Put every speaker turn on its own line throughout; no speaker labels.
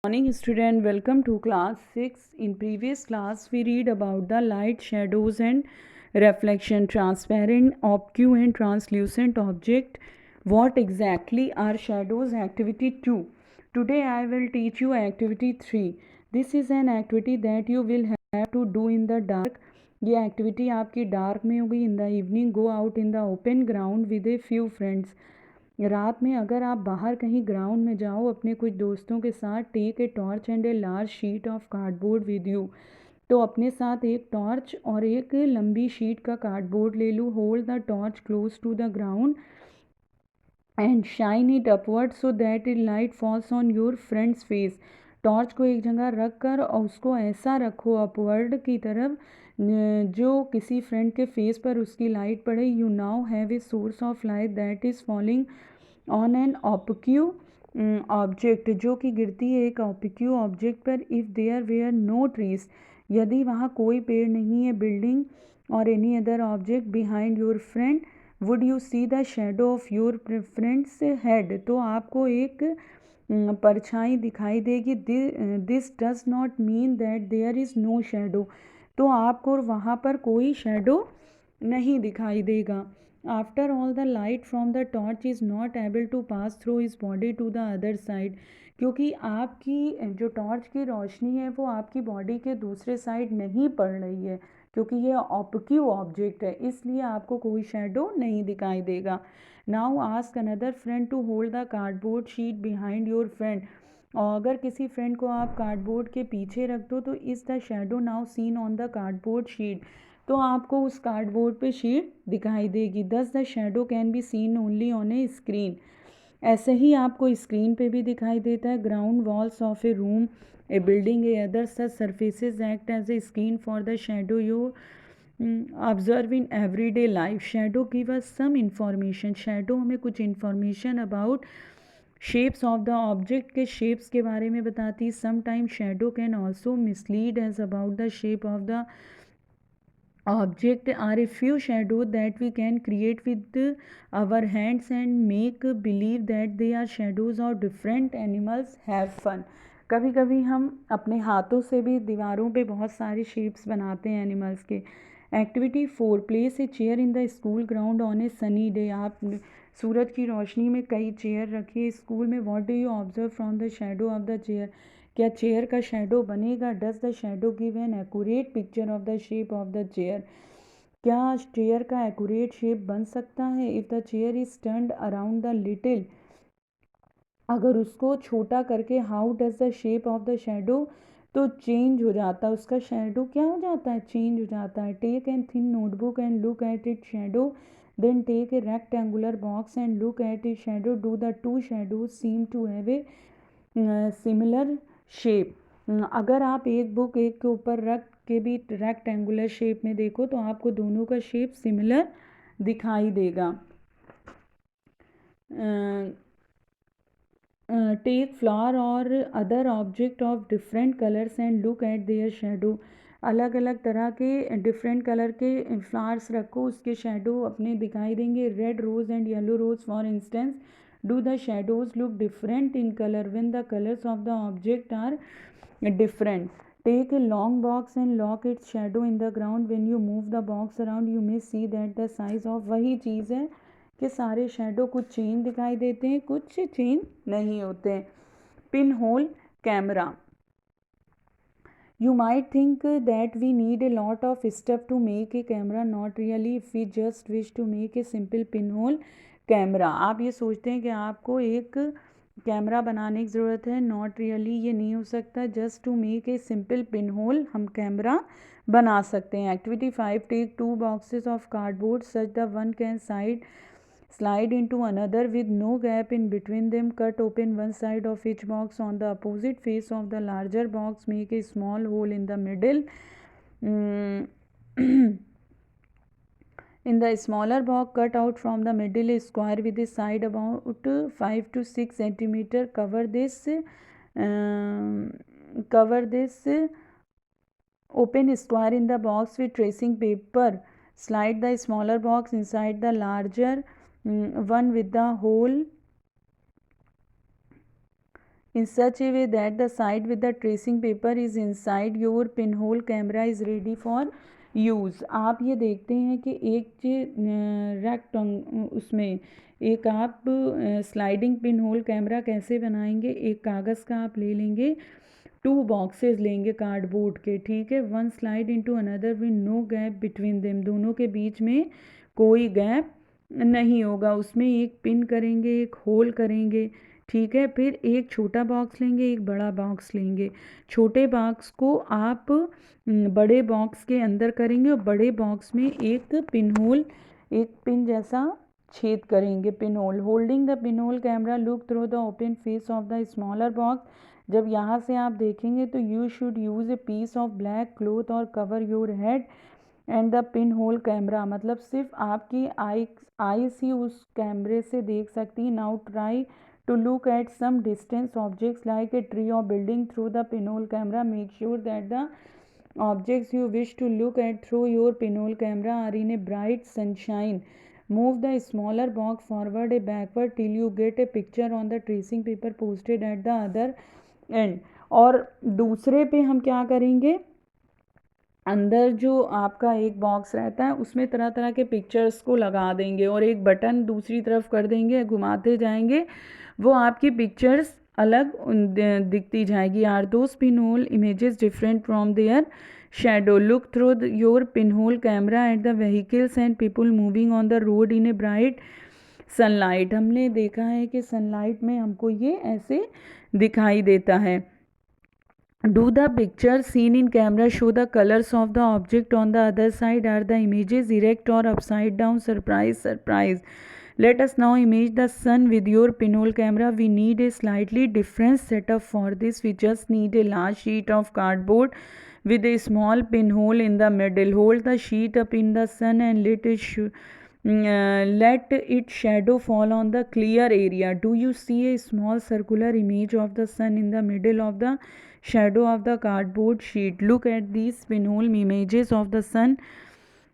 Morning student, welcome to class 6. In previous class we read about the light, shadows and reflection, transparent, obscure and translucent object. What exactly are shadows? Activity 2. Today I will teach you activity 3. This is an activity that you will have to do in the dark. ये activity आपकी dark में होगी. In the evening go out in the open ground with a few friends. रात में अगर आप बाहर कहीं ग्राउंड में जाओ अपने कुछ दोस्तों के साथ. Take a torch and a large sheet of cardboard with you. तो अपने साथ एक टॉर्च और एक लंबी शीट का कार्डबोर्ड ले लो. Hold the torch close to the ground and shine it upward so that it light falls on your friend's face. Torch को एक जगह रख कर और उसको ऐसा रखो अपवर्ड की तरफ जो किसी फ्रेंड के फेस पर उसकी लाइट पड़े. You now have a source of light that is falling on an opaque object, जो कि गिरती है एक ऑब्क्यू ऑब्जेक्ट पर. If there were no trees, यदि वहाँ कोई पेड़ नहीं है, बिल्डिंग और any other object behind your friend, would you see the shadow of your friend's head. तो आपको एक परछाई दिखाई देगी. This does not mean that there is no shadow. तो आपको वहाँ पर कोई शेडो नहीं दिखाई देगा. After all the light from the torch is not able to pass through his body to the other side. क्योंकि आपकी जो टॉर्च की रोशनी है वो आपकी बॉडी के दूसरे साइड नहीं पड़ रही है, क्योंकि ये ऑब्क्यू ऑब्जेक्ट है, इसलिए आपको कोई शेडो नहीं दिखाई देगा. Now ask another friend to hold the cardboard sheet behind your friend. और अगर किसी फ्रेंड को आप कार्डबोर्ड के पीछे रख दो तो is the shadow now seen on the cardboard sheet. तो आपको उस कार्डबोर्ड पे शीट दिखाई देगी. Thus the shadow can be seen only on a screen. ऐसे ही आपको स्क्रीन पे भी दिखाई देता है. Ground walls of a room, a building, a other such surfaces act as a screen for the shadow you observe in everyday life. Shadow give us some information. Shadow हमें कुछ information about shapes of the object के shapes के बारे में बताती. Sometime shadow can also mislead us about the shape of the object are a few shadows that we can create with our hands and make believe that they are shadows of different animals. Have fun. कभी कभी हम अपने हाथों से भी दीवारों पे बहुत सारे शेप्स बनाते हैं एनिमल्स के. Activity 4. Place a chair in the school ground on A sunny day. आप सूरज की रोशनी में कई चेयर रखिए स्कूल में. What do you observe from the shadow of the chair. क्या चेयर का शेडो बनेगा. Does the shadow give an accurate picture of the shape of the chair. क्या चेयर का एक्यूरेट शेप बन सकता है. If the chair is turned around the little, अगर उसको छोटा करके, how does the shape of the shadow, तो चेंज हो जाता है उसका शेडो. क्या हो जाता है, चेंज हो जाता है. Take an thin notebook and look at it shadow. Then take a rectangular box and look at it shadow. Do the two shadows seem to have a similar shape. अगर आप एक बुक एक के ऊपर रख के भी रेक्टेंगुलर शेप में देखो तो आपको दोनों का शेप सिमिलर दिखाई देगा. टेक फ्लावर और other object of different colours and look eight there shadow. अलग अलग तरह के डिफरेंट कलर के फ्लावर्स रखो, उसके शेडो अपने दिखाई देंगे. Red rose and yellow rose for instance. Do the shadows look different in colour when the colours of the object are different. Take a long box and lock its shadow in the ground. When you move the box around you may see that the size of, वही चीज़ है कि सारे shadow कुछ change दिखाई देते हैं, कुछ change नहीं होते हैं. Pin hole camera. You might think that we need a lot of stuff to make a camera. Not really. If we just wish to make a simple pinhole camera. आप ये सोचते हैं कि आपको एक कैमरा बनाने की ज़रूरत है. नॉट रियली, ये नहीं हो सकता. Just to make a simple pinhole हम कैमरा बना सकते हैं. Activity 5. Take 2 boxes of cardboard such the one can slide into another with no gap in between them. Cut open one side of each box. On the opposite face of the larger box make a small hole in the middle. In the smaller box, cut out from the middle a square with a side about 5 to 6 centimeter. Cover this open square in the box with tracing paper. Slide the smaller box inside the larger one with the hole in such a way that the side with the tracing paper is inside your pinhole camera is ready for use। आप ये देखते हैं कि एक rectangle उसमें एक आप sliding pinhole camera कैसे बनाएंगे। एक कागज़ का आप ले लेंगे, 2 बॉक्सेस लेंगे कार्डबोर्ड के, ठीक है। 1 slide into another with no gap between them, दोनों के बीच में कोई गैप नहीं होगा। उसमें एक पिन करेंगे, एक होल करेंगे, ठीक है। फिर एक छोटा बॉक्स लेंगे, एक बड़ा बॉक्स लेंगे। छोटे बॉक्स को आप बड़े बॉक्स के अंदर करेंगे और बड़े बॉक्स में एक पिन होल, एक पिन जैसा छेद करेंगे, pinhole. Holding the pinhole camera look through the open face of the smaller box. जब यहाँ से आप देखेंगे तो you should use a piece of black cloth और cover your head and the pinhole camera, मतलब सिर्फ आपकी आईज ही उस कैमरे से देख सकती है। Now try to look at some distance objects like a tree or building through the pinhole camera. Make sure that the objects you wish to look at through your pinhole camera are in a bright sunshine. Move the smaller box forward and backward till you get a picture on the tracing paper posted at the other end. और दूसरे पे हम क्या करेंगे, अंदर जो आपका एक बॉक्स रहता है उसमें तरह तरह के पिक्चर्स को लगा देंगे और एक बटन दूसरी तरफ कर देंगे, घुमाते जाएंगे, वो आपकी पिक्चर्स अलग दिखती जाएगी। Are those pinhole images different from their shadow? Look through your pinhole camera at the vehicles and people moving on the road in a bright sunlight. हमने देखा है कि सनलाइट में हमको ये ऐसे दिखाई देता है। Do the pictures seen in camera show the colors of the object on the other side? Are the images erect or upside down? Surprise, surprise. Let us now image the sun with your pinhole camera. We need a slightly different setup for this. We just need a large sheet of cardboard with a small pinhole in the middle. Hold the sheet up in the sun and let its shadow fall on the clear area. Do you see a small circular image of the sun in the middle of the shadow of the cardboard sheet? Look at these pinhole images of the sun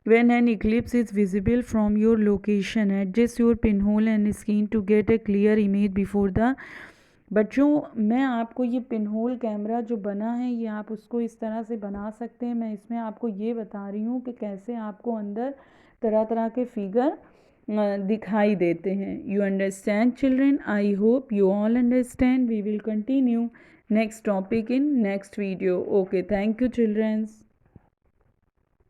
when an eclipse is visible from your location. Adjust your pinhole and screen to get a clear image before the। बच्चों, मैं आपको ये pinhole camera जो बना है ये आप उसको इस तरह से बना सकते हैं। मैं इसमें आपको ये बता रही हूँ कि कैसे आपको अंदर तरह तरह के फिगर दिखाई देते हैं। You understand children? I hope you all understand. We will continue next topic in next video. Okay, thank you children.